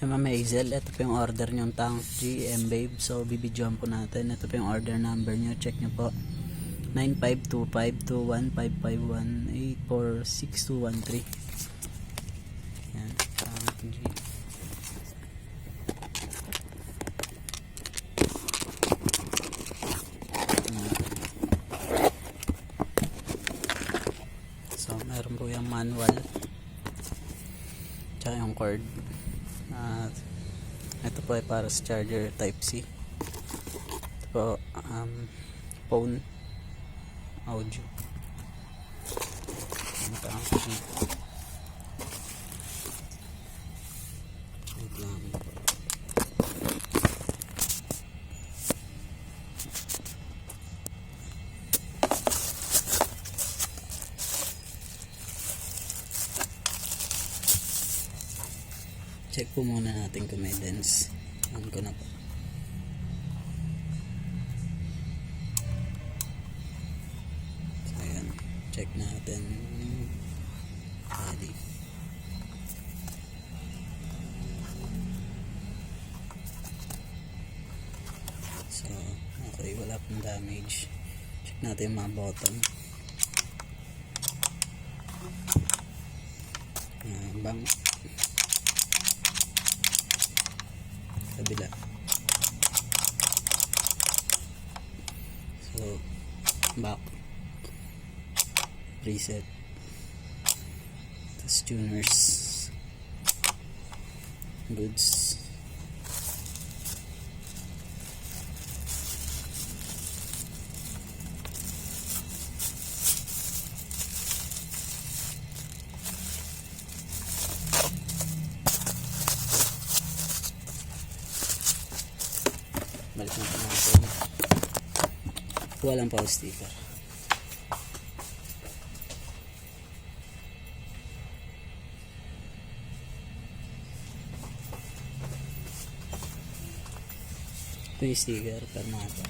Ma'am Hazel, ito po yung order nyo tank GM Babe. So bibidyoan po natin. Ito po yung order number nyo. Check nyo po. 9525215518462213. Yan, tank G. So meron po yung manual tsaka yung cord. Ito po ay para sa charger type C. Ito po phone audio. Ito ang wait lang. Check po muna natin kung may lens. On ko na po. So ayan, check natin body. So okay, wala pong damage. Check natin yung mga button. Bang kabila. So back preset, tapos tuners, goods. Balik natin natin. Walang power sticker. Ito yung sticker, pero mga ito.